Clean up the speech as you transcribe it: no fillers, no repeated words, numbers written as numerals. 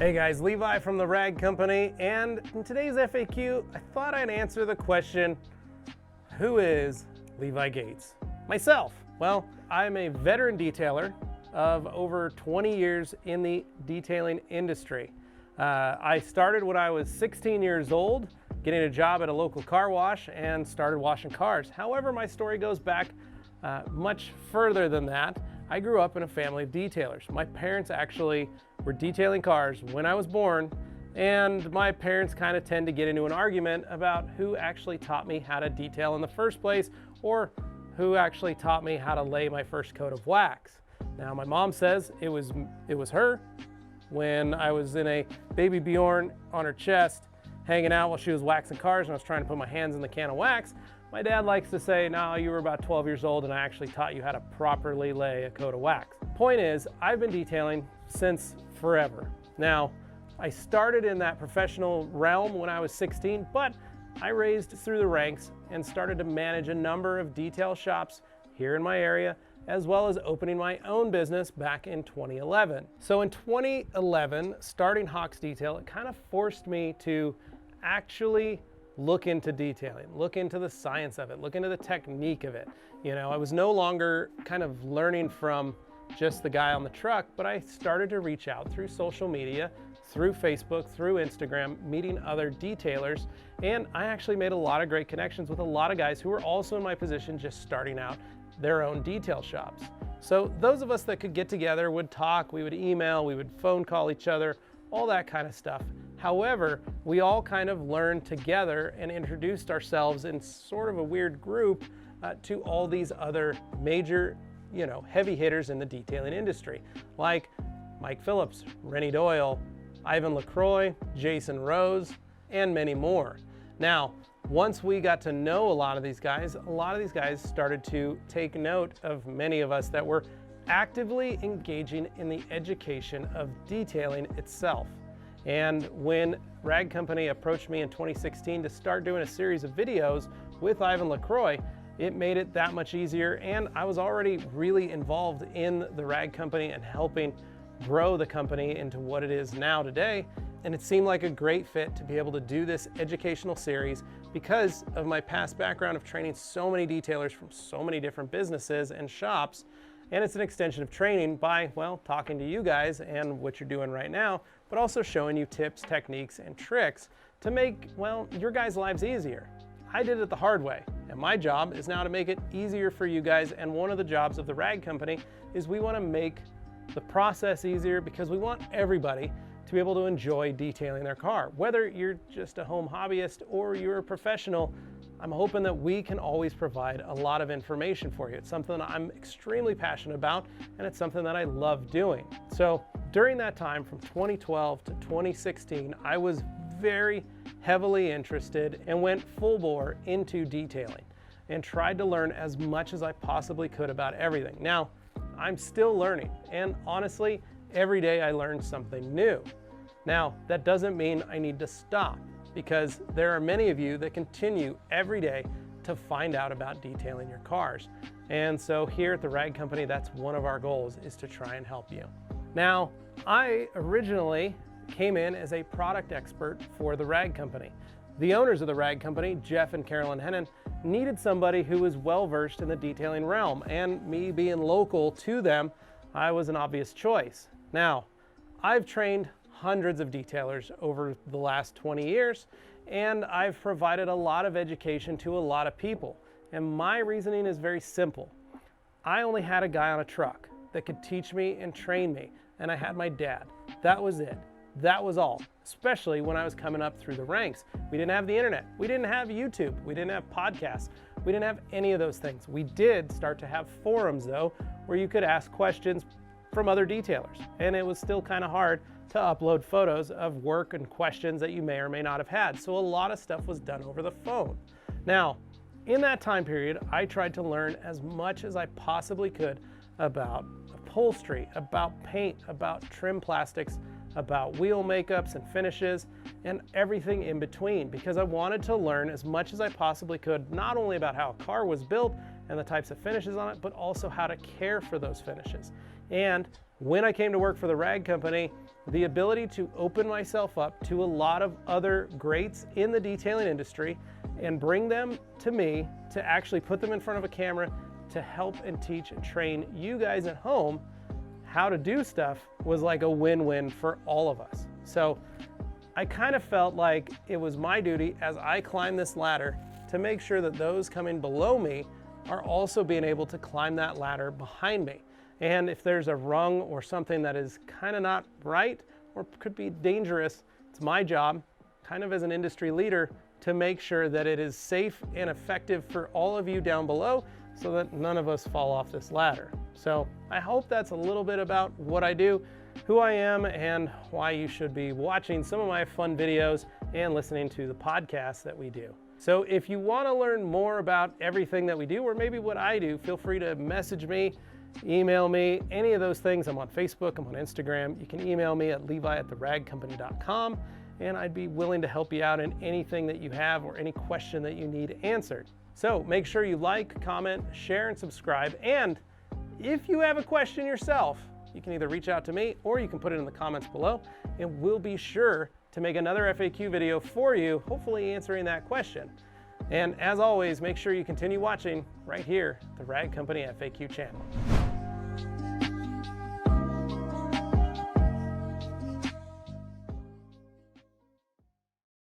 Hey guys, Levi from the Rag Company, and in today's FAQ, I thought I'd answer the question, who is Levi Gates? Myself. Well, I'm a veteran detailer of over 20 years in the detailing industry. I started when I was 16 years old, getting a job at a local car wash and started washing cars. However, my story goes back much further than that. I grew up in a family of detailers. My parents actually were detailing cars when I was born, and my parents kind of tend to get into an argument about who actually taught me how to detail in the first place, or who actually taught me how to lay my first coat of wax. Now, my mom says it was her when I was in a baby Bjorn on her chest, hanging out while she was waxing cars, and I was trying to put my hands in the can of wax. My dad likes to say, no, you were about 12 years old and I actually taught you how to properly lay a coat of wax. Point is, I've been detailing since forever. Now, I started in that professional realm when I was 16, but I raised through the ranks and started to manage a number of detail shops here in my area, as well as opening my own business back in 2011. So in 2011, starting Hawks Detail, it kind of forced me to actually look into detailing, look into the science of it, look into the technique of it. You know, I was no longer kind of learning from just the guy on the truck, but I started to reach out through social media, through Facebook, through Instagram, meeting other detailers, and I actually made a lot of great connections with a lot of guys who were also in my position, just starting out their own detail shops. So those of us that could get together would talk, we would email, we would phone call each other, all that kind of stuff. However, we all kind of learned together and introduced ourselves in sort of a weird group to all these other major, heavy hitters in the detailing industry, like Mike Phillips, Rennie Doyle, Ivan LaCroix, Jason Rose, and many more. Now, once we got to know a lot of these guys started to take note of many of us that were actively engaging in the education of detailing itself. And when Rag Company approached me in 2016 to start doing a series of videos with Ivan LaCroix, it made it that much easier, and I was already really involved in the Rag Company and helping grow the company into what it is now today. And it seemed like a great fit to be able to do this educational series because of my past background of training so many detailers from so many different businesses and shops. And it's an extension of training by, well, talking to you guys and what you're doing right now, but also showing you tips, techniques, and tricks to make, well, your guys' lives easier. I did it the hard way, and my job is now to make it easier for you guys, and one of the jobs of the Rag Company is we want to make the process easier because we want everybody to be able to enjoy detailing their car. Whether you're just a home hobbyist or you're a professional, I'm hoping that we can always provide a lot of information for you. It's something that I'm extremely passionate about, and it's something that I love doing. So during that time, from 2012 to 2016, I was very heavily interested and went full bore into detailing and tried to learn as much as I possibly could about everything. Now, I'm still learning, and honestly, every day I learn something new. Now, that doesn't mean I need to stop, because there are many of you that continue every day to find out about detailing your cars. And so here at the Rag Company, that's one of our goals, is to try and help you. Now, I originally came in as a product expert for the Rag Company. The owners of the Rag Company, Jeff and Carolyn Hennen, needed somebody who was well-versed in the detailing realm, and me being local to them, I was an obvious choice. Now, I've trained hundreds of detailers over the last 20 years, and I've provided a lot of education to a lot of people. And my reasoning is very simple. I only had a guy on a truck that could teach me and train me, and I had my dad. That was it. That was all, especially when I was coming up through the ranks. We didn't have the internet. We didn't have YouTube. We didn't have podcasts. We didn't have any of those things. We did start to have forums, though, where you could ask questions from other detailers, and it was still kind of hard to upload photos of work and questions that you may or may not have had. So a lot of stuff was done over the phone. Now, in that time period, I tried to learn as much as I possibly could about upholstery, about paint, about trim plastics, about wheel makeups and finishes, and everything in between, because I wanted to learn as much as I possibly could, not only about how a car was built and the types of finishes on it, but also how to care for those finishes. And when I came to work for the Rag Company, the ability to open myself up to a lot of other greats in the detailing industry and bring them to me to actually put them in front of a camera to help and teach and train you guys at home how to do stuff was like a win-win for all of us. So I kind of felt like it was my duty as I climb this ladder to make sure that those coming below me are also being able to climb that ladder behind me. And if there's a rung or something that is kind of not right or could be dangerous, it's my job, kind of as an industry leader, to make sure that it is safe and effective for all of you down below so that none of us fall off this ladder. So I hope that's a little bit about what I do, who I am, and why you should be watching some of my fun videos and listening to the podcasts that we do. So if you want to learn more about everything that we do, or maybe what I do, feel free to message me, email me, any of those things. I'm on Facebook, I'm on Instagram. You can email me at levi@theragcompany.com, and I'd be willing to help you out in anything that you have or any question that you need answered. So make sure you like, comment, share, and subscribe. And if you have a question yourself, you can either reach out to me or you can put it in the comments below, and we'll be sure to make another FAQ video for you, hopefully answering that question. And as always, make sure you continue watching right here, the Rag Company FAQ channel.